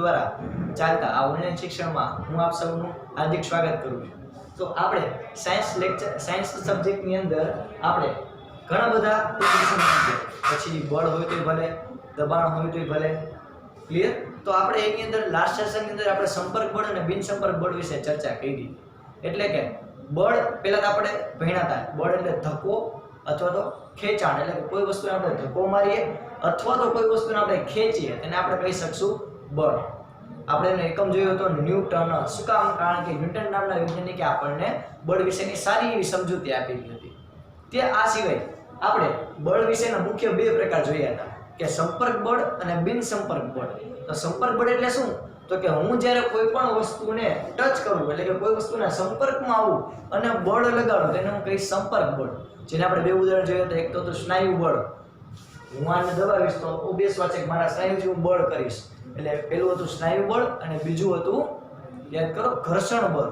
द्वारा चालता आ ऑनलाइन शिक्षण में हूँ आप सबनु हार्दिक स्वागत करूँ छूं। तो आपणे सायन्स सब्जेक्टनी अंदर आपणे घणा बधा विषय पछी बळ होय तो भले दबाण होय तो भले क्लियर। तो आपणे एनी अंदर लास्ट सेशननी अंदर आपणे संपर्क बळ अने बिन संपर्क बळ विશે चर्चा करी। એટલે કે બળ પહેલા તો આપણે ભણ્યા હતા બળ એટલે ધક્કો અથવા તો ખેંચાણ એટલે કે કોઈ વસ્તુને આપણે ધક્કો મારીએ અથવા તો કોઈ વસ્તુને આપણે ખેંચીએ તેને આપણે કહી શકશું બળ। આપણે એનો એકમ જોયો હતો ન્યૂટન। શું કામ? કારણ કે ન્યૂટન નામના વૈજ્ઞાનિકે આપણને બળ વિશેની સારી એવી સમજૂતી આપેલી હતી। તે આ સિવાય આપણે બળ વિશેના મુખ્ય બે પ્રકાર જોયા હતા કે સંપર્ક બળ અને બિન સંપર્ક બળ। તો સંપર્ક બળ એટલે શું? तो कि हूँ जयरे कोईपण वस्तु ने टच करूँ एटले के कोई वस्तु ना संपर्क में आवूं अने बळ लगाडो तेने हूँ कहीश संपर्क बळ। जेने आपणे बे उदाहरण जोया तो एक तो स्नायु बळ, हूँ आने दबावीश तो उबेशवाचक मारा स्नायुथी हूँ बळ करीश एटले पेલું હતું स्नायु बळ અને બીજું હતું યાદ કરો ઘર્ષણ बळ।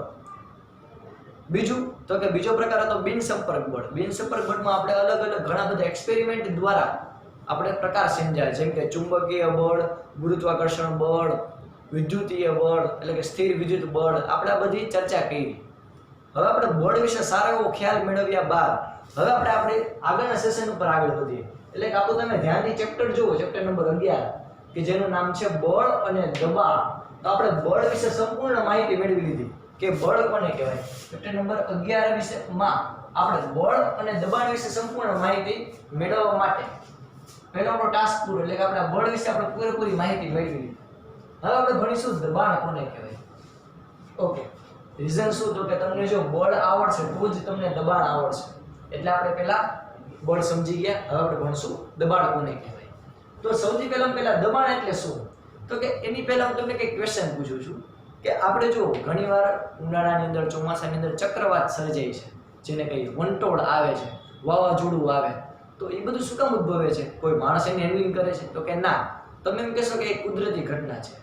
બીજું તો કે બીજો પ્રકાર હતો બિન સંપર્ક બળ। બિન સંપર્ક બળમાં આપણે અલગ અલગ ઘણા બધા એક્સપેરિમેન્ટ દ્વારા આપણે પ્રકાર સમજાય જેમ કે ચુંબકીય બળ, ગુરુત્વાકર્ષણ બળ, विद्युतीय बळ એટલે કે સ્થિર વિદ્યુત બળ આપણે આ બધી ચર્ચા કરી। હવે આપણે બળ વિશે સારો એવો ખ્યાલ મેળવ્યા બાદ હવે આપણે આગળના સેશન ઉપર આગળ વધીએ। એટલે કે આપણું તમે ધ્યાનથી ચેપ્ટર જુઓ, ચેપ્ટર નંબર 11 કે જેનું નામ છે બળ અને દબાણ। તો આપણે બળ વિશે સંપૂર્ણ માહિતી મેળવી લીધી કે બળ કોને કહેવાય। ચેપ્ટર નંબર 11 વિશે માં આપણે બળ અને દબાણ વિશે સંપૂર્ણ માહિતી મેળવવા માટે પહેલો આપણો ટાસ્ક પૂરો એટલે કે આપણે બળ વિશે આપણે પૂરેપૂરી માહિતી મેળવી લીધી। હવે આપણે ભણીશું દબાણ કોને કહેવાય। ઓકે, રીઝન શું? તો કે તમને જો બળ આવડશે તો જ તમને દબાણ આવડશે। એટલે આપણે પહેલા બળ સમજી ગયા, હવે આપણે ભણીશું દબાણ કોને કહેવાય। તો સૌથી પહેલા દબાણ એટલે શું? તો કે એની પહેલા હું તમને કંઈક ક્વેશ્ચન પૂછું છું કે આપણે જો ઘણીવાર ઉનાળાની અંદર ચોમાસાની અંદર ચક્રવાત સર્જાય છે જેને કહીએ વંટોળ આવે છે, વાવાઝોડું આવે, તો એ બધું શું કામ ઉદ્ભવે છે? કોઈ માણસ એની હેન્ડલિંગ કરે છે? તો કે ના, તમે એમ કહેશો કે એક કુદરતી ઘટના છે।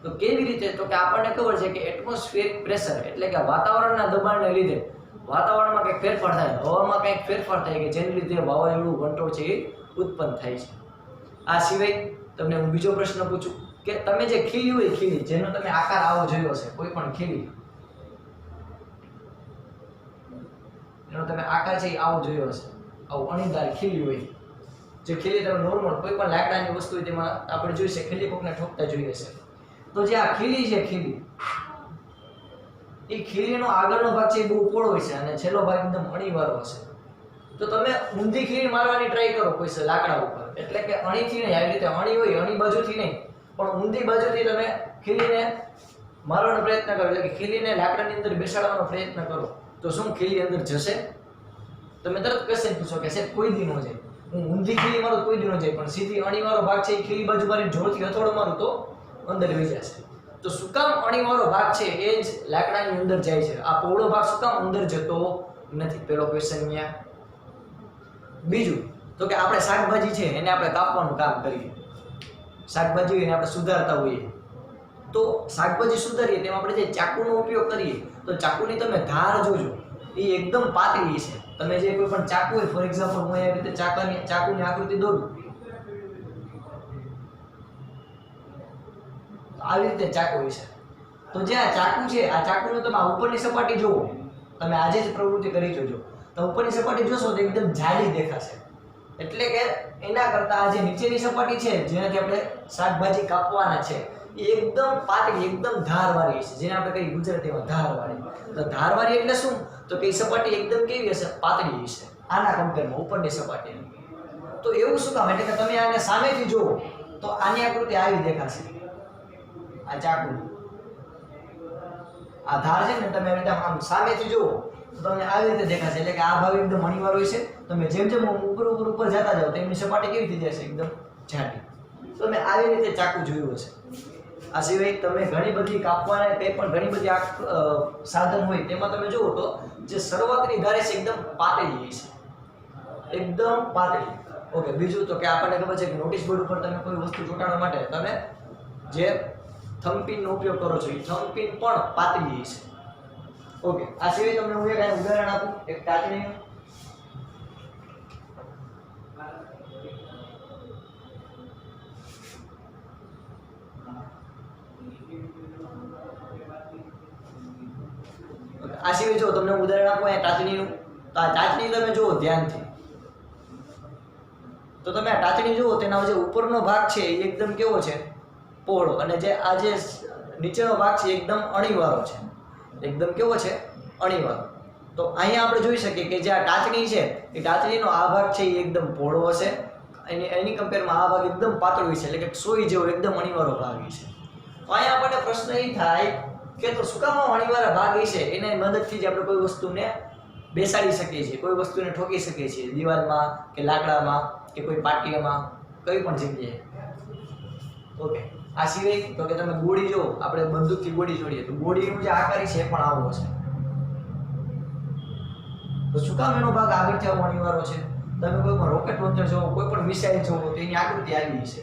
તો કેવી રીતે? તો કે આપણને ખબર છે કે એટમોસ્ફિયરિક પ્રેશર એટલે કે વાતાવરણના દબાણને લીધે વાતાવરણમાં કંઈક ફેરફાર થાય, હવામાં કંઈક ફેરફાર થાય કે જેને લીધે વાવાઝોડું વંટોળ છે એ ઉત્પન્ન થાય છે। આ સિવાય તમને હું બીજો પ્રશ્ન પૂછું કે તમે જે ખીલી હોય, ખીલી જેનો તમે આકાર આવો જોયો છે, કોઈ પણ ખીલી એનો તમે આકાર છે આવો જોયો હશે, આવું અણીદાર ખીલી હોય જે ખીલી તમે નોર્મલ કોઈ પણ લાકડાની વસ્તુ હોય તેમાં આપણે જોઈ છે ખીલી કોકને ઠોકતા જોઈએ છે। तो जे आ खीली छे खीली ए खीलीनो આગળનો ભાગ છે બહુ પોળો હોય છે અને છેલ્લો ભાગ એકદમ અણીવાળો હશે। તો તમે ઊંધી ખીલી મારવાની ટ્રાય કરો કોઈ છે લાકડા ઉપર, એટલે કે અણીથી નહીં, આવી રીતે અણી હોય અણી બાજુથી નહીં પણ ઊંધી બાજુથી તમે ખીલીને મારવાનો પ્રયત્ન કરો, એટલે કે ખીલીને લાકડાની અંદર બેસાડવાનો પ્રયત્ન કરો તો શું ખીલી અંદર જશે? તમે તરત ક્વેશ્ચન પૂછો કે સાહેબ કોઈ દી ન જાય, હું ઊંધી ખીલી મારું કોઈ દી ન જાય, પણ સીધી અણીવાળો ભાગ છે એ ખીલી બાજુ મારી જોરથી હથોડો મારું તો અંદર વહી જશે। તો શું કામ અણીવાળો ભાગ છે એ જ લાકડાની અંદર જાય છે, આ પોળો ભાગ શું કામ અંદર જતો નથી? પેલો ક્વેશ્ચન અહીંયા। બીજું તો કે આપણે શાકભાજી છે એને આપણે કાપવાનું કામ કરીએ, શાકભાજી એને આપણે સુધારતા હોઈએ, તો શાકભાજી સુધારીએ તેમાં આપણે જે ચાકુનો ઉપયોગ કરીએ તો ચાકુની તમે ધાર જોજો એ એકદમ પાતળી છે। તમે જે કોઈ પણ ચાકુ હોય, ફોર એક્ઝામ્પલ હું આ રીતે ચાકુની આકૃતિ દોરું, આવી રીતે ચાકુ હોય છે, તો જે આ ચાકુ છે આ ચાકુનો તમે ઉપરની સપાટી જુઓ, તમે આજે જ પ્રવૃત્તિ કરી જોજો તો ઉપરની સપાટી જોશો તો એકદમ જાડી દેખાશે। એટલે કે એના કરતાં આ જે નીચેની સપાટી છે જેનાથી આપણે શાકભાજી કાપવાના છે એ એકદમ પાતળી એકદમ ધારવાળી છે, જેને આપણે કહીએ ગુજરાતીમાં ધારવાળી। તો ધારવાળી એટલે શું? તો કે એ સપાટી એકદમ કેવી હશે? પાતળી હશે આના કમ્પેરમાં ઉપરની સપાટીની। તો એવું શું કામ? એટલે કે તમે આને સામેથી જુઓ તો આની આકૃતિ આવી દેખાશે, આ ચાકુ આ ધાર છે ને તમે આમ સામેથી જુઓ તો તમને આવી રીતે દેખાશે, એટલે કે આ ભાગ એકદમ અણીવાળો હોય છે। તમે જેમ જેમ ઉપર જતા જાઓ તેમની સપાટી કેવી થઈ જશે? એકદમ જાડી। તો તમે આવી રીતે ચાકુ જોયું હશે। આ સિવાય તમે ઘણી બધી કાપવાના કંઈ પણ ઘણી બધી સાધન હોય તેમાં તમે જુઓ તો જે શરૂઆતની ધાર છે એકદમ પાતળી હોય છે, એકદમ પાતળી। ઓકે, બીજું તો કે આપણને ખબર છે કે નોટિસ બોર્ડ ઉપર તમે કોઈ વસ્તુ ચોંટાડવા માટે તમે જે થંબપિનનો ઉપયોગ કરો છો એ થંબપિન પણ પાતળી છે। ઓકે, આ સિવાય તમને હું એક ઉદાહરણ આપું એક કાચણીનું। આ સિવાય જો તમને હું ઉદાહરણ આપું અહીંયા ટાચણીનું, તો આ ટાચણી તમે જુઓ ધ્યાનથી, તો તમે આ ટાચણી જુઓ તેના જે ઉપરનો ભાગ છે એ એકદમ કેવો છે, પહોળો, અને જે આ જે નીચેનો ભાગ છે એકદમ અણીવાળો છે, એકદમ કેવો છે, અણીવાળો. તો અહીંયા આપણે જોઈ શકીએ કે જે આ ટાચણી છે એ ટાચણીનો આ ભાગ છે એ એકદમ પહોળો હશે, એની કમ્પેરમાં આ ભાગ એકદમ પાતળો છે, એટલે કે સોય જેવો એકદમ અણીવાળો ભાગ છે. તો અહીંયા આપણને પ્રશ્ન એ થાય કે તો શું કામ અણીવાળા ભાગ છે એની મદદથી જ આપણે કોઈ વસ્તુને બેસાડી શકીએ છીએ, કોઈ વસ્તુને ઠોકી શકીએ છીએ, દિવાલમાં કે લાકડામાં કે કોઈ પાટિયામાં, કઈ પણ જગ્યાએ. ઓકે, આ સિવાય તો કે તમે ગોળી જો આપણે બંદૂકથી ગોળી છોડીએ તો ગોળીનો જે આકાર છે પણ આવો છે. તો શું કામ એનો ભાગ આગળથી આવો અનિવાર્ય છે? તમે કોઈ પણ રોકેટ લોન્ચર જોવો, કોઈ પણ મિસાઇલ જોવો તો એની આકૃતિ આવી છે,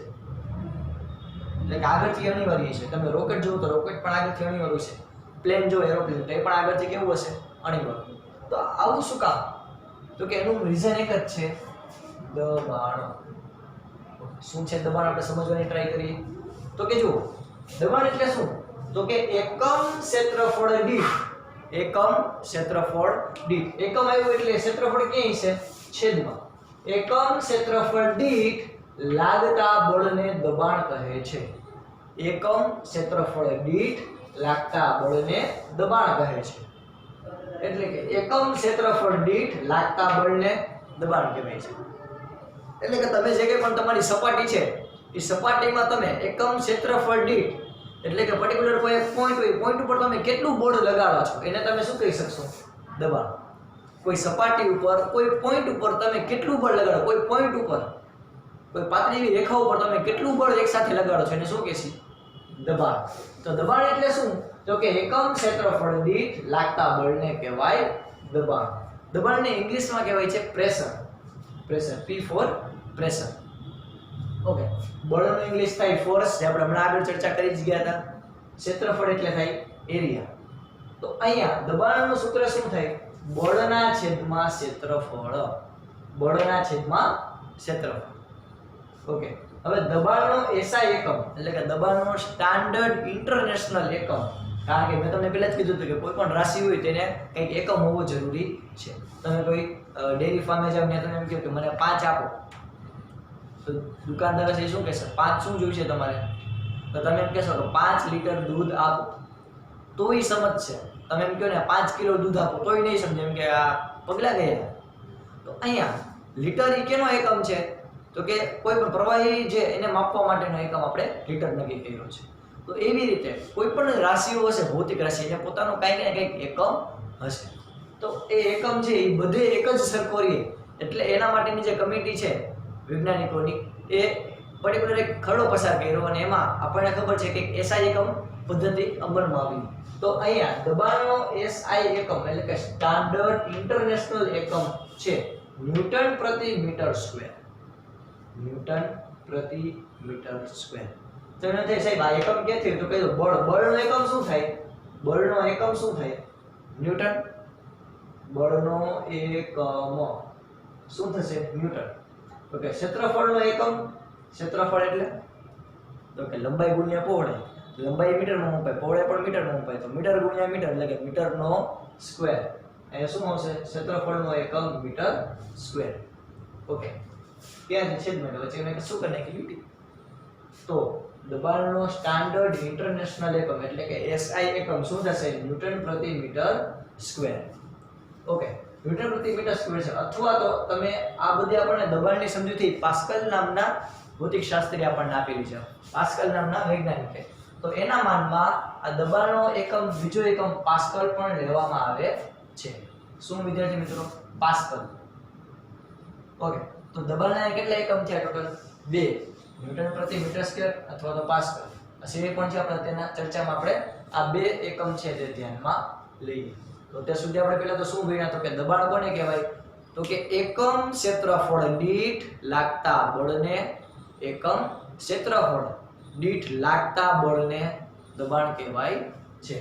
એટલે કે આગળથી અનિવાર્ય છે. તમે રોકેટ જોવો તો રોકેટ પણ આગળથી અનિવાર્ય છે, પ્લેન જો એરોપ્લેન તો એ પણ આગળથી કેવું હશે, અનિવાર્ય. તો આવું શું કામ? તો કે એનું રીઝન એક જ છે, દબાણ. શું છે દબાણ આપણે સમજવાની ટ્રાય કરીએ. તો કે જુઓ દબાણ એટલે શું? તો કે એકમ ક્ષેત્રફળ દીઠ, એકમ ક્ષેત્રફળ દીઠ, એકમ આવ્યું એટલે ક્ષેત્રફળ ક્યાંય છે, છેદમાં. એકમ ક્ષેત્રફળ દીઠ લાગતા બળને દબાણ કહે છે. એકમ ક્ષેત્રફળ દીઠ લાગતા બળને દબાણ કહે છે. એટલે કે એકમ ક્ષેત્રફળ દીઠ લાગતા બળને દબાણ કહેવાય છે. એટલે કે તમે જે કંઈ પણ તમારી સપાટી છે એ સપાટીમાં તમે એકમ ક્ષેત્રફળ દીઠ, એટલે કે પર્ટિક્યુલર કોઈ એક પોઈન્ટ હોય, પોઈન્ટ ઉપર તમે કેટલું બળ લગાડો છો એને તમે શું કહી શકશો, દબાણ. કોઈ સપાટી ઉપર કોઈ પોઈન્ટ ઉપર તમે કેટલું બળ લગાડો, કોઈ પોઈન્ટ ઉપર કોઈ પાતળી એવી રેખા ઉપર તમે કેટલું બળ એકસાથે લગાડો છો એને શું કહેશી, દબાણ. તો દબાણ એટલે શું? તો કે એકમ ક્ષેત્રફળ દીઠ લાગતા બળને કહેવાય દબાણ. દબાણને ઇંગ્લિશમાં કહેવાય છે pressure. Pressure, P for pressure. Okay, બળનો ઇંગ્લિશ થાય ફોર્સ, જે આપણે હમણાં આગળ ચર્ચા કરી જ ગયા હતા. ક્ષેત્રફળ એટલે થાય એરિયા. તો અહીંયા દબાણનું સૂત્ર શું થાય? બળના છેદમાં ક્ષેત્રફળ. બળના છેદમાં ક્ષેત્રફળ. ઓકે, હવે દબાણનો SI એકમ એટલે કે દબાણનો સ્ટાન્ડર્ડ ઇન્ટરનેશનલ એકમ, કારણ કે મેં તમને પહેલા જ કીધું હતું કે કોઈ પણ રાશિ હોય તેને કંઈક એકમ હોવો જરૂરી છે. તમે કોઈ ડેરી ફાર્મે જાવ ને તમે એમ કહો કે મને 5 આપો, તો દુકાનદાર છે શું કહેશે, 5 શું જોઈશે તમારે? તો તમે એમ કહેશો કે 5 લીટર દૂધ આપો, તો એ સમજશે. તમે એમ કહો ને 5 કિલો દૂધ આપો, તોય નહીં સમજે, એમ કે આ પગલા ગયા. તો અહીંયા લીટર એ કેનો એકમ છે? તો કે કોઈ પણ પ્રવાહી જે એને માપવા માટેનો એકમ આપણે લીટર નક્કી કર્યો છે. તો એવી રીતે કોઈ પણ રાશિઓ હશે, ભૌતિક રાશિ, એને પોતાનો કાંઈક ને કંઈક એકમ હશે. તો એ એકમ છે એ બધે એક જ સરખો રહે, એટલે એના માટેની જે કમિટી છે વૈજ્ઞાનિકોની, એ પર્ટિક્યુલર એક ખરડો પસાર કર્યો અને એમાં આપણને ખબર છે કે SI એકમ પદ્ધતિ અમલમાં આવી. તો અહીંયા દબાણનો SI એકમ એટલે કે સ્ટાન્ડર્ડ ઇન્ટરનેશનલ એકમ છે ન્યૂટન પ્રતિ મીટર સ્ક્વેર. ન્યૂટન પ્રતિ મીટર સ્ક્વેર. તો એને થાય સાહેબ આ એકમ ક્યાંથી? તો કહી દો બળ. બળનો એકમ શું થાય? બળનો એકમ શું થાય? ન્યૂટન. બળનો એકમ શું થશે? ન્યૂટન. ઓકે, ક્ષેત્રફળનો એકમ, ક્ષેત્રફળ એટલે તો કે લંબાઈ ગુણ્યા પહોળાઈ. લંબાઈ મીટરમાં મપાય, પહોળાઈ પણ મીટરમાં મપાય, તો મીટર ગુણ્યા મીટર એટલે કે મીટરનો સ્ક્વેર. એ શું આવશે? ક્ષેત્રફળનો એકમ મીટર સ્ક્વેર. ઓકે, ક્યાં છેદમાં વચ્ચે મેં શું કરી નાખ્યું યુટી. તો દબાણનો સ્ટાન્ડર્ડ ઇન્ટરનેશનલ એકમ એટલે કે SI એકમ શું થશે? ન્યૂટન પ્રતિ મીટર સ્ક્વેર. ઓકે, ન્યૂટન પ્રતિ મીટર સ્ક્વેર છે. અથવા તો તમે આ બધી આપણને દબાણની સમજૂતી પાસ્કલ નામના ભૌતિક શાસ્ત્રી આપણને આપેલી છે, પાસ્કલ નામના વૈજ્ઞાનિકે. તો એના માનમાં આ દબાણનો એકમ બીજો એકમ પાસ્કલ પણ લેવામાં આવે છે. શું વિદ્યાર્થી મિત્રો? પાસ્કલ. ઓકે, તો દબાણના કેટલા એકમ થયા ટોટલ? 2, ન્યૂટન પ્રતિ મીટર સ્ક્વેર અથવા તો પાસ્કલ. આ સિવાય પણ છે આપણે તેના ચર્ચામાં આપણે આ 2 એકમ છે તે ધ્યાનમાં લઈએ. તો ત્યાં સુધી આપણે પહેલા તો શું ભણ્યા? તો કે દબાણ કોને કહેવાય? તો કે એકમ ક્ષેત્રફળ દીઠ લાગતા બળને, એકમ ક્ષેત્રફળ દીઠ લાગતા બળને દબાણ કહેવાય છે.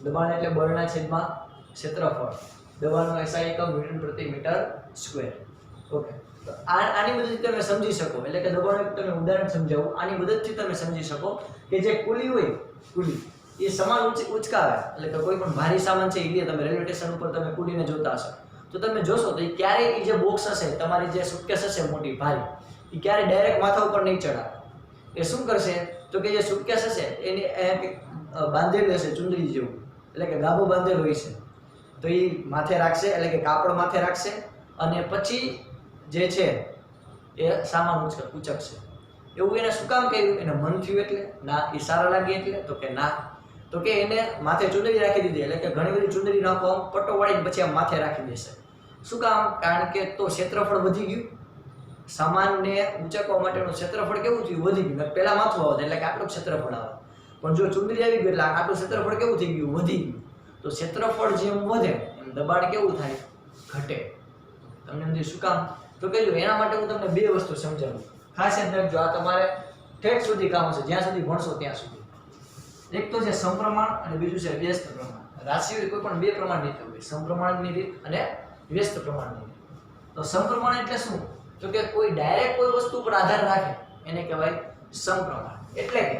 દબાણ એટલે બળના છેદમાં ક્ષેત્રફળ. દબાણનો SI એકમ ન્યૂટન પ્રતિ મીટર સ્ક્વેર. ઓકે, તો આની મદદથી તમે સમજી શકો, એટલે કે દબાણનું તમે ઉદાહરણ સમજાવું, આની મદદથી તમે સમજી શકો કે જે કુલી હોય, કુલી એ સમાન ઉચકાવે, એટલે કે કોઈ પણ ભારી સામાન છે એ લે, તમે રેલવે સ્ટેશન ઉપર તમે કૂદીને જોતા હશો તો તમે જોશો તો એ ક્યારેય એ જે બોક્સ હશે, તમારી જે સુટકેસ હશે મોટી ભારી, એ ક્યારેય ડાયરેક્ટ માથા ઉપર નહીં ચડાવે. એ શું કરશે તો કે જે સુટકેસ હશે એની બાંધેલું હશે ચુંદડી જેવું, એટલે કે ગાભો બાંધેલો હોય છે, તો એ માથે રાખશે, એટલે કે કાપડ માથે રાખશે અને પછી જે છે એ સામાન ઉચકશે. એવું એને શું કામ કર્યું? એને મન થયું એટલે ના, એ સારા લાગે એટલે તો કે ના, તો કે એને માથે ચુંદડી રાખી દીધી, એટલે કે ઘણી બધી ચુંદડી નાખો આમ પટ્ટો વાળીને પછી આમ માથે રાખી દેશે. શું કામ? કારણ કે તો ક્ષેત્રફળ વધી ગયું, સામાનને ઉંચકવા માટેનું ક્ષેત્રફળ કેવું થયું? વધી ગયું. પહેલા માથું આવે એટલે કે આટલું ક્ષેત્રફળ આવે, પણ જો ચુંદડી આવી ગયું એટલે આટલું ક્ષેત્રફળ કેવું થઈ ગયું? વધી ગયું. તો ક્ષેત્રફળ જેમ વધે એમ દબાણ કેવું થાય? ઘટે. તમને સમજ્યું શું કામ? તો કે જો એના માટે હું તમને બે વસ્તુ સમજાવું, ખાસ યાદ રાખજો. આ તમારે ઠેઠ સુધી કામ હશે, જ્યાં સુધી ભણશો ત્યાં સુધી. એક તો છે સમપ્રમાણ અને બીજું છે વ્યસ્ત પ્રમાણ. રાશિઓ કોઈ પણ બે પ્રમાણ રીતે હોય, સમપ્રમાણની રીત અને વ્યસ્ત પ્રમાણની રીત. તો સમપ્રમાણ એટલે શું? તો કે કોઈ ડાયરેક્ટ કોઈ વસ્તુ પર આધાર રાખે એને કહેવાય સમપ્રમાણ. એટલે કે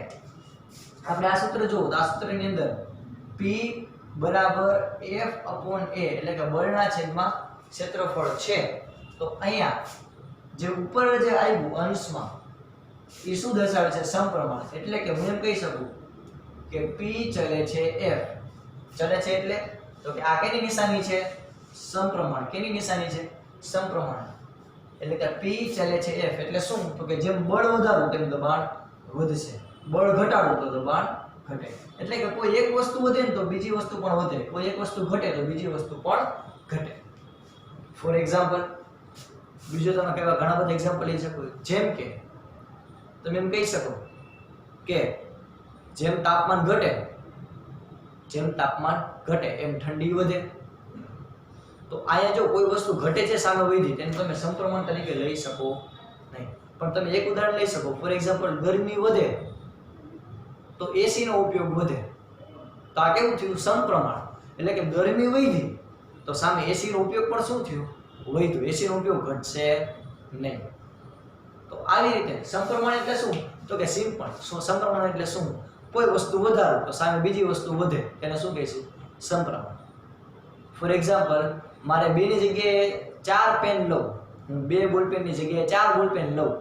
આપણે આ સૂત્ર જોવો તો આ સૂત્રની અંદર P બરાબર F/A, એટલે કે બળના છેદમાં ક્ષેત્રફળ છે. તો અહીંયા જે ઉપર જે આવ્યું અંશમાં એ શું દર્શાવે છે? સમપ્રમાણ. એટલે કે હું એમ કહી શકું કે P ચલે છે F. ચલે છે એટલે તો કે આ કેની નિશાની છે? સમપ્રમાણ. કેની નિશાની છે? સમપ્રમાણ. એટલે કે P ચલે છે F એટલે શું? તો કે જેમ બળ વધારું તેમ દબાણ વધશે, બળ ઘટાડું તો દબાણ ઘટે. એટલે કે કોઈ એક વસ્તુ વધે ને તો બીજી વસ્તુ પણ વધે, કોઈ એક વસ્તુ ઘટે તો બીજી વસ્તુ પણ ઘટે. ફોર એક્ઝામ્પલ, બીજો તમે કેવા ઘણા બધા એક્ઝામ્પલ લઈ શકો. જેમ કે તમે એમ કહી શકો કે જેમ તાપમાન ઘટે એમ ઠંડી વધે. તો અહીંયા જો કોઈ વસ્તુ ઘટે છે સામે વધી, તેને તમે સમપ્રમાણ તરીકે લઈ શકો નહીં. પણ તમે એક ઉદાહરણ લઈ શકો. ફોર એક્ઝામ્પલ, ગરમી વધે તો એસી નો ઉપયોગ વધે. તો આ કેવું થયું? સમપ્રમાણ. એટલે કે ગરમી વધી તો સામે એસી નો ઉપયોગ પણ શું થયું? વધ્યું. એસી નો ઉપયોગ ઘટશે નહીં. તો આવી રીતે સમપ્રમાણ એટલે શું? તો કે સિમ્પલ. સમપ્રમાણ એટલે શું? કોઈ વસ્તુ વધારો તો સામે બીજી વસ્તુ વધે, તેને શું કહીશું? સમપ્રમાણ. ફોર એક્ઝામ્પલ, મારે 2 ની જગ્યાએ 4 પેન લઉં, હું 2 બોલપેન ની જગ્યાએ 4 બોલપેન લઉં,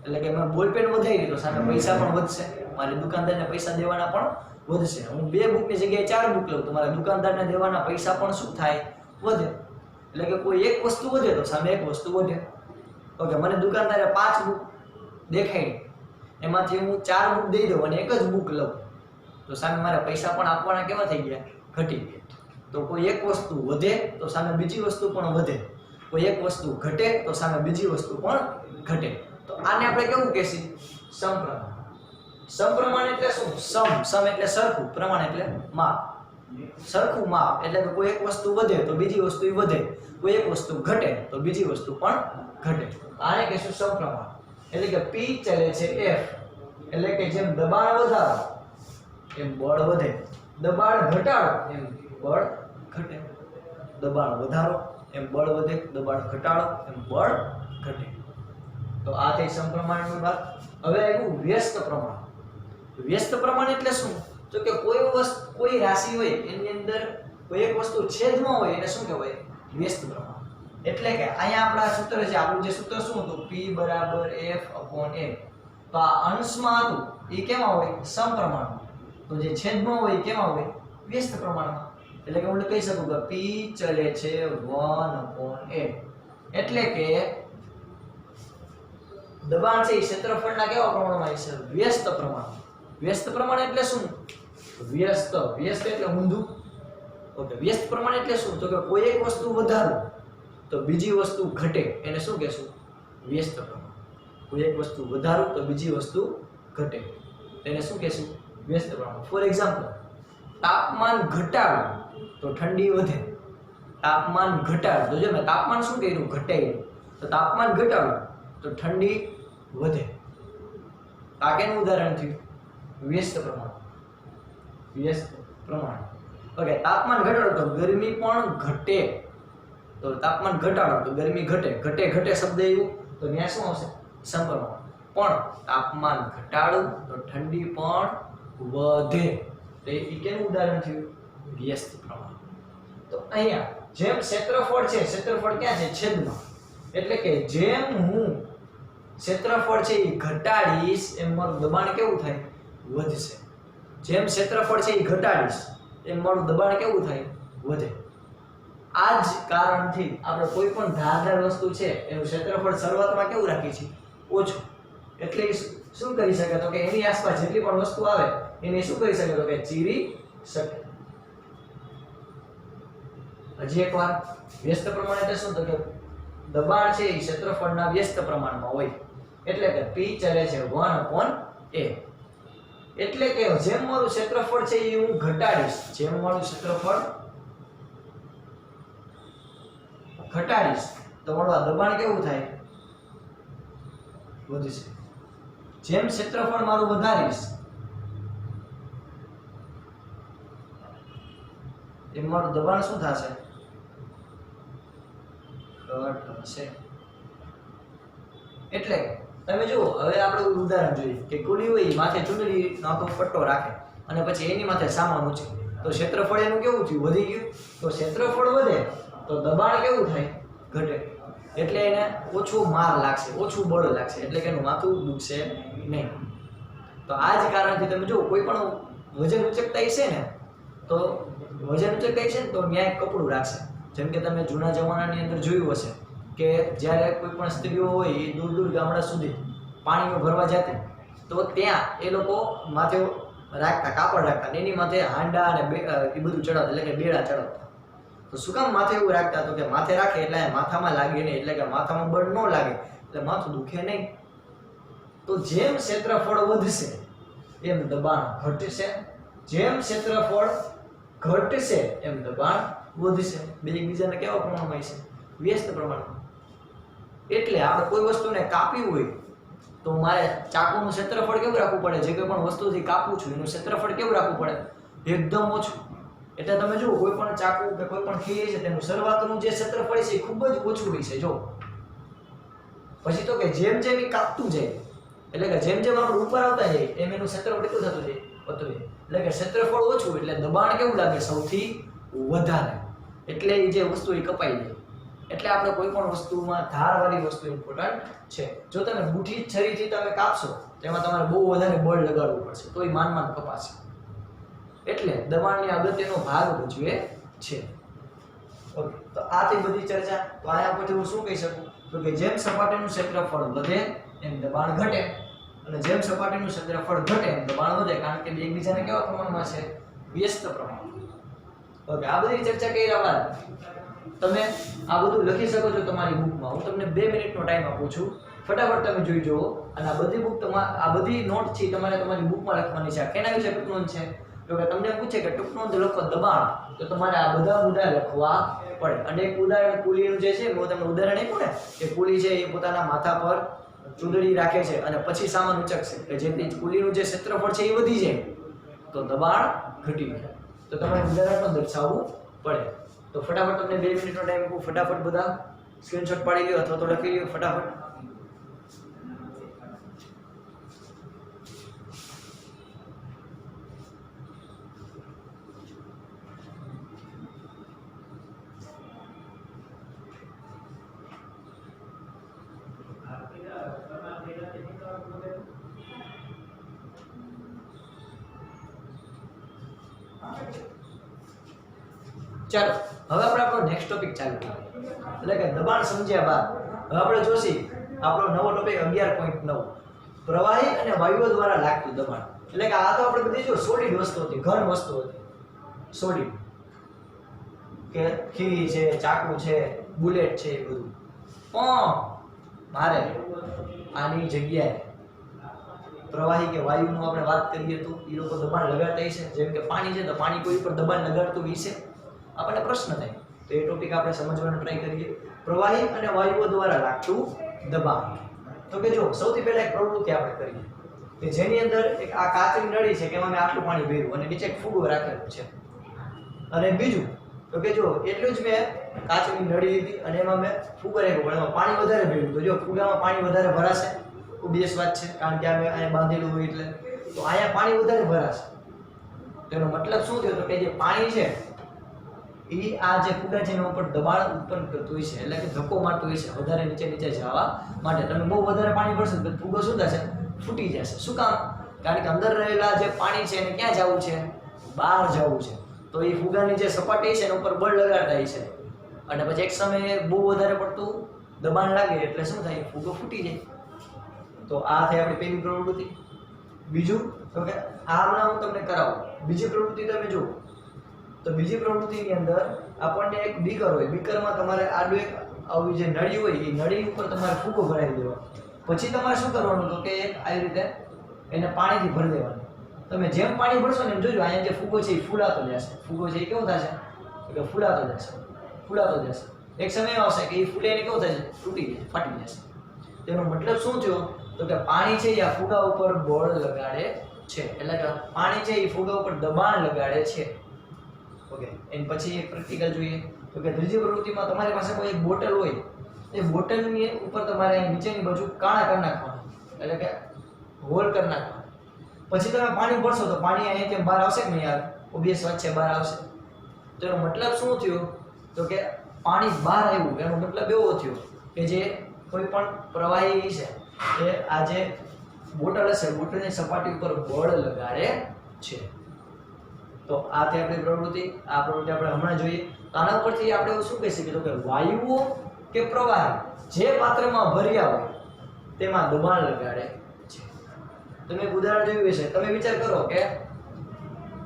એટલે કે મેં બોલપેન વધારી તો સામે પૈસા પણ વધશે, મારે દુકાનદારને પૈસા દેવાના પણ વધશે. હું 2 બુક ની જગ્યાએ 4 બુક લઉં તો મારે દુકાનદારને દેવાના પૈસા પણ શું થાય? વધે. એટલે કે કોઈ એક વસ્તુ વધે તો સામે એક વસ્તુ વધે. ઓકે, મને દુકાનદારે 5 બુક દેખાડી, એમાંથી હું 4 બુક દઈ દઉં અને એક જ બુક લઉં તો સામે મારે પૈસા પણ આપવાના કેવા થઈ ગયા? ઘટી ગયા. તો કોઈ એક વસ્તુ વધે તો સામે બીજી વસ્તુ પણ વધે, કોઈ એક વસ્તુ ઘટે તો સામે બીજી વસ્તુ પણ ઘટે. તો આને આપણે કેવું કહેશું? સમપ્રમાણ. સમપ્રમાણ એટલે શું? સમ એટલે સરખું, પ્રમાણ એટલે માપ. સરખું માપ એટલે કે કોઈ એક વસ્તુ વધે તો બીજી વસ્તુ વધે, કોઈ એક વસ્તુ ઘટે તો બીજી વસ્તુ પણ ઘટે. આને કહેશું સમપ્રમાણ. એટલે કે P ચલે છે F, એટલે કે જેમ દબાણ વધારો એમ બળ વધે, દબાણ ઘટાડો એમ બળ ઘટે. દબાણ વધારો એમ બળ વધે, દબાણ ઘટાડો એમ બળ ઘટે. તો આ થઈ સમપ્રમાણની વાત. હવે આવ્યું વ્યસ્ત પ્રમાણ. વ્યસ્ત પ્રમાણ એટલે શું? તો કે કોઈ રાશિ હોય એની અંદર કોઈ એક વસ્તુ છેદમાં હોય એને શું કહેવાય? વ્યસ્ત પ્રમાણ. એટલે કે અહીંયા આપણા સૂત્ર છે, આપણું જે સૂત્ર શું હતું? P બરાબર F/A. તો આ અંશમાં હતું એ કેમાં હોય? સમપ્રમાણમાં. તો જે છેદમાં હોય કેમાં હોય? વ્યસ્ત પ્રમાણમાં. એટલે કે હું કહી શકું કે P ચલે છે 1/A. એટલે કે દબાણ છે એ ક્ષેત્રફળના કેવા પ્રમાણમાં છે? વ્યસ્ત પ્રમાણ. વ્યસ્ત પ્રમાણ એટલે શું? વ્યસ્ત એટલે ઊંધું. ઓકે, વ્યસ્ત પ્રમાણ એટલે શું? તો કે કોઈ એક વસ્તુ વધારો તો બીજી વસ્તુ ઘટે, એને શું કહેશું? વ્યસ્ત પ્રમાણ. કોઈ એક વસ્તુ વધારો તો બીજી વસ્તુ ઘટે, તેને શું કહેશું? વ્યસ્ત પ્રમાણ. ફોર એક્ઝામ્પલ, તાપમાન ઘટાડો તો ઠંડી વધે, તાપમાન ઘટાડો તો જો મેં તાપમાન શું કર્યું? ઘટાડ્યું. તો તાપમાન ઘટાડો તો ઠંડી વધે. આ કેનું ઉદાહરણ થયું? વ્યસ્ત પ્રમાણ. વ્યસ્ત પ્રમાણ. ઓકે, તાપમાન ઘટાડો તો ગરમી પણ ઘટે, તો તાપમાન ઘટાડો તો ગરમી ઘટે. ઘટે શબ્દ આવ્યું તો ત્યાં શું આવશે? સમપ્રમાણ. પણ તાપમાન ઘટાડો તો ઠંડી પણ વધે. તો એ કેનું ઉદાહરણ થયું? વ્યસ્ત પ્રમાણ. તો અહીંયા જેમ ક્ષેત્રફળ છે, ક્ષેત્રફળ ક્યાં છે? છેદમાં. એટલે કે જેમ હું ક્ષેત્રફળ છે એ ઘટાડીશ એમ મારું દબાણ કેવું થાય? વધશે. જેમ ક્ષેત્રફળ છે એ ઘટાડીશ એમ મારું દબાણ કેવું થાય? વધે. આ જ કારણથી આપણે કોઈ પણ ધારદાર વસ્તુ છે એનું ક્ષેત્રફળ શરૂઆતમાં કેવું રાખીએ છીએ? ઓછું. એટલે શું કરી શકે? તો કે એની આસપાસ જેટલી પણ વસ્તુ આવે એને શું કરી શકે? તો કે ચીરી શકે. હજી એકવાર, વ્યસ્ત પ્રમાણ એટલે શું? તો કે દબાણ છે એ ક્ષેત્રફળના વ્યસ્ત પ્રમાણમાં હોય. એટલે કે P ચલે છે 1/a. એટલે કે જેમ મારું ક્ષેત્રફળ છે એ હું ઘટાડીશ, જેમ મારું ક્ષેત્રફળ ઘટાડીશ તો મારું આ દબાણ કેવું થાય? વધશે. જેમ ક્ષેત્રફળ મારું વધારીશ એમ મારું દબાણ શું થશે? ઘટશે. એટલે તમે જુઓ, હવે આપણે ઉદાહરણ જોઈએ કે કુલી હોય માથે ચૂંદડી નાખો પટ્ટો રાખે અને પછી એની માથે સામાન ઉચકે તો ક્ષેત્રફળ એનું કેવું થયું? વધી ગયું. તો ક્ષેત્રફળ વધે તો દબાણ કેવું થાય? ઘટે. એટલે એને ઓછું માર લાગશે, ઓછું બળ લાગશે, એટલે કે એનું માથું દુખશે નહીં. તો આ જ કારણથી તમે જુઓ, કોઈ પણ વજન ઉચકતા છે ને તો વજન ઉચકતા છે ને તો ન્યાય કપડું રાખશે. જેમ કે તમે જૂના જમાનાની અંદર જોયું હશે કે જ્યારે કોઈ પણ સ્ત્રીઓ હોય એ દૂર દૂર ગામડા સુધી પાણીમાં ભરવા જતી તો ત્યાં એ લોકો માથે રાખતા, કાપડ રાખતા, એની માથે હાંડા અને એ બધું ચડાવતા, એટલે કે બેડા ચડાવતા. તો શું કામ માથે એવું રાખતા? તો કે માથે રાખે એટલે માથામાં લાગે નહીં, એટલે કે માથામાં બળ ન લાગે એટલે માથું દુખે નહીં. તો જેમ ક્ષેત્રફળ વધશે એમ દબાણ ઘટશે. જેમ ક્ષેત્રફળ ઘટશે એમ દબાણ વધશે. બે એકબીજાને કેવા પ્રમાણમાં છે? વ્યસ્ત પ્રમાણમાં. એટલે આપણે કોઈ વસ્તુને કાપવી હોય તો મારે ચાકુનું ક્ષેત્રફળ કેવું રાખવું પડે? જે કોઈ પણ વસ્તુથી કાપું છું એનું ક્ષેત્રફળ કેવું રાખવું પડે? એકદમ ઓછું. એટલે તમે જુઓ, કોઈ પણ ચાકુ કે કોઈ પણ ખીલી છે તેનું શરૂઆતનું જે ક્ષેત્રફળ છે એ ખૂબ જ ઓછું હોય છે. જો પછી તો કે જેમ જેમ એ કાપતું જાય, એટલે કે જેમ જેમ આપણે ઉપર આવતા જાય એમ એનું ક્ષેત્રફળ કેટલું થતું જાય? વધતું જાય. એટલે કે ક્ષેત્રફળ ઓછું એટલે દબાણ કેવું લાગે? સૌથી વધારે. એટલે એ જે વસ્તુ એ કપાઈ જાય. એટલે આપણે કોઈ પણ વસ્તુમાં ધારવાળી વસ્તુ ઇમ્પોર્ટન્ટ છે. જો તમે બુઠી છરીથી તમે કાપશો તેમાં તમારે બહુ વધારે બળ લગાડવું પડશે તો એ માંડ કપાશે. એટલે દબાણની અગત્યનો ભાગ ભજવે છે. ઓકે, તો આ થઈ બધી ચર્ચા. તો આના પરથી હું શું કહી શકું? તો કે જેમ સપાટીનું ક્ષેત્રફળ વધે એમ દબાણ ઘટે, અને જેમ સપાટીનું ક્ષેત્રફળ ઘટે એમ દબાણ વધે, કારણ કે બે એકબીજાને કેવા પ્રમાણમાં છે? વ્યસ્ત પ્રમાણમાં. ઓકે, આ બધી ચર્ચા કર્યા બાદ તમે આ બધું લખી શકો છો તમારી બુકમાં. હું તમને 2 મિનિટનો ટાઈમ આપું છું, ફટાફટ તમે જોઈ જુઓ. અને આ બધી બુક આ બધી નોટ છે તમારે તમારી બુકમાં લખવાની છે. કેના વિશે ટૂંક નોંધ છે? તો કે તમને પૂછે કે ટૂંક નોંધ લખો દબાણ, તો તમારે આ બધા મુદ્દા લખવા પડે. અને એક ઉદાહરણ કુલીનું જે છે, હું તમને ઉદાહરણ આપ્યું ને કે કુલી છે એ પોતાના માથા પર ચૂંદડી રાખે છે અને પછી સામાન ઉચકશે કે જેથી કુલીનું જે ક્ષેત્રફળ છે એ વધી જાય તો દબાણ ઘટી જાય. તો તમારે ઉદાહરણ પણ દર્શાવવું પડે. તો ફટાફટ તમને 2 મિનિટનો ટાઈમ આપું, ફટાફટ બધા સ્ક્રીનશોટ પાડી લ્યો અથવા તો લખી લ્યો ફટાફટ. ચાલો હવે આપણે આપણો નેક્સ્ટ ટોપિક ચાલુ કરીએ, એટલે કે દબાણ સમજ્યા બાદ હવે આપણે જોશી આપણો નવો ટોપિક 11.9 પ્રવાહી અને વાયુઓ દ્વારા લાગતું દબાણ. એટલે કે આ તો આપણે બધી જો સોલિડ વસ્તુ હતી, ઘન વસ્તુ હતી, સોલિડ કે ખીલી છે, ચાકુ છે, બુલેટ છે, એ બધું. પણ મારે આની જગ્યાએ પ્રવાહી કે વાયુનું આપણે વાત કરીએ તો એ લોકો દબાણ લગાડતા છે. જેમ કે પાણી છે તો પાણી કોઈ ઉપર દબાણ લગાડતું વિશે આપણને પ્રશ્ન થાય, તો એ ટોપિક આપણે સમજવાનો ટ્રાય કરીએ. પ્રવાહી અને વાયુઓ દ્વારા લાગતું દબાણ. તો કે જો સૌથી પહેલા એક પ્રવૃત્તિ આપણે કરીએ કે જેની અંદર એક આ કાચની નળી છે કે એમાં મેં આટલું પાણી ભર્યું અને નીચે એક ફૂગો રાખેલો છે. અને બીજું તો કે જો એટલું જ મેં કાચની નળી લીધી અને એમાં મેં ફૂગો રાખ્યો પણ એમાં પાણી વધારે ભર્યું. તો જો ફૂગામાં પાણી વધારે ભરાશે, ઓબ્વિયસ વાત છે, કારણ કે આ મેં અહીંયા બાંધેલું હોય એટલે. તો અહીંયા પાણી વધારે ભરાશે. તેનો મતલબ શું થયો? તો કે જે પાણી છે એ આ જે ફુગા છે એના ઉપર દબાણ ઉત્પન્ન કરતું હોય છે, એટલે કે ધક્કો મારતું હોય છે વધારે નીચે જવા માટે. તમે બહુ વધારે પાણી ભરશો તો ફુગો શું થશે? ફૂટી જશે. શું કામ? કારણ કે અંદર રહેલા જે પાણી છે એને ક્યાં જવું છે? બહાર જવું છે. તો એ ફુગાની જે સપાટી છે એના ઉપર બળ લગાડતા છે અને પછી એક સમયે બહુ વધારે પડતું દબાણ લાગે એટલે શું થાય? ફુગો ફૂટી જાય. તો આ થઈ આપણી પહેલી પ્રવૃત્તિ. બીજું તો કે આ હમણાં હું તમને કરાવું. બીજી પ્રવૃત્તિ તમે જુઓ તો બીજી પ્રવૃત્તિની અંદર આપણને એક બીકર હોય. બીકરમાં તમારે આડું એક આવી જે નળી હોય એ નળી ઉપર તમારે ફુગો ભરાવી દેવાનો. પછી તમારે શું કરવાનું? તો કે એક આવી રીતે એને પાણીથી ભરી દેવાનું. તમે જેમ પાણી ભરશો ને એમ જોજો અહીંયા જે ફુગો છે એ ફૂલાતો જશે. ફુગો છે એ કેવો થશે? કે ફૂલાતો જશે, ફૂલાતો જશે. એક સમય આવશે કે એ ફૂલે એને કેવું થશે? તૂટી જશે, ફાટી જશે. તેનો મતલબ શું થયો? તો કે પાણી છે એ આ ફુગા ઉપર બળ લગાડે છે, એટલે કે પાણી છે એ ફુગા ઉપર દબાણ લગાડે છે. ઓકે, એની પછી એક પ્રેક્ટિકલ જોઈએ. તો કે ત્રીજી પ્રવૃત્તિમાં તમારી પાસે કોઈ એક બોટલ હોય, એ બોટલની ઉપર તમારે નીચેની બાજુ કાણા કરી નાખવાના, એટલે કે હોલ કરી નાખવાના. પછી તમે પાણી ભરશો તો પાણી અહીંયાથી બહાર આવશે કે નહીં યાર? ઓબ્વિયસ વાત છે, બહાર આવશે. તો એનો મતલબ શું થયો? તો કે પાણી બહાર આવ્યું એનો મતલબ એવો થયો કે જે કોઈ પણ પ્રવાહી છે એ આ જે બોટલ હશે બોટલની સપાટી ઉપર બળ લગાડે છે. તો આ થઈ આપણી પ્રવૃત્તિ. આ પ્રવૃત્તિ આપણે હમણાં જોઈએ. તો આના ઉપરથી આપણે શું કહી શકીએ? તો કે વાયુઓ કે પ્રવાહ જે પાત્રમાં ભર્યા હોય તેમાં દબાણ લગાડે છે. તમે એક ઉદાહરણ જોયું હશે. તમે વિચાર કરો કે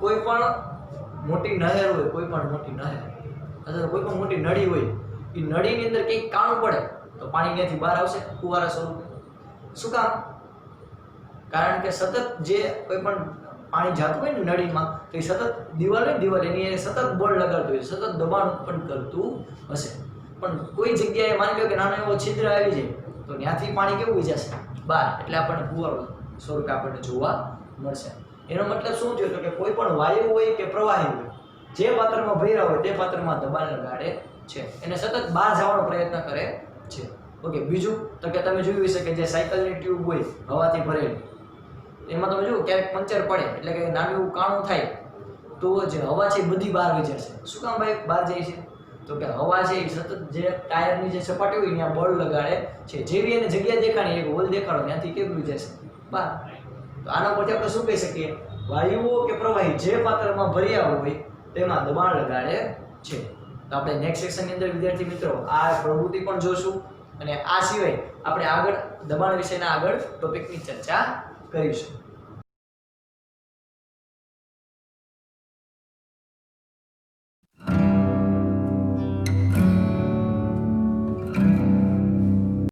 કોઈ પણ મોટી નહેર હોય, કોઈ પણ મોટી નહેર અથવા કોઈ પણ મોટી નળી હોય, એ નળીની અંદર કંઈક કાણું પડે તો પાણી ત્યાંથી બહાર આવશે ફુવારા સ્વરૂપે. શું કામ? કારણ કે સતત જે કોઈ પણ પાણી જાતું હોય ને નળીમાં તો એ સતત દિવાલ એની સતત બળ લગાડતું હોય, સતત દબાણ ઉત્પન્ન કરતું હશે. પણ કોઈ જગ્યાએ માની લો કે નાનો એવો છિદ્ર આવી જાય તો ત્યાંથી પાણી કેવું જશે? બહાર. એટલે આપણને ફુવારો સ્વરૂપે આપણને જોવા મળશે. એનો મતલબ શું થયો? તો કે કોઈ પણ વાયુ હોય કે પ્રવાહી હોય જે પાત્રમાં ભર્યા હોય તે પાત્રમાં દબાણ લગાડે છે, એને સતત બહાર જવાનો પ્રયત્ન કરે છે. ઓકે, બીજું તો કે તમે જોયું હશે કે જે સાયકલની ટ્યુબ હોય હવાથી ભરેલી, એમાં તમે જુઓ ક્યારેક પંચર પડે એટલે કે નાનું એવું કાણું થાય તો જે હવા છે એ બધી બહાર વહી જશે. શું કામ ભાઈ બહાર જાય છે? તો કે હવા છે એ સતત જે ટાયરની જે સપાટી હોય ત્યાં બળ લગાડે છે. જેવી એને જગ્યા દેખાણી, એક હોલ દેખાડો ત્યાંથી કેવું જશે? બહાર. તો આના પરથી આપણે શું કહી શકીએ? વાયુઓ કે પ્રવાહી જે પાત્રમાં ભર્યા હોય તેમાં દબાણ લગાડે છે. તો આપણે નેક્સ્ટ સેક્શનની અંદર વિદ્યાર્થી મિત્રો આ પ્રવૃત્તિ પણ જોશું અને આ સિવાય આપણે આગળ દબાણ વિશેના આગળ ટોપિકની ચર્ચા કરીશું.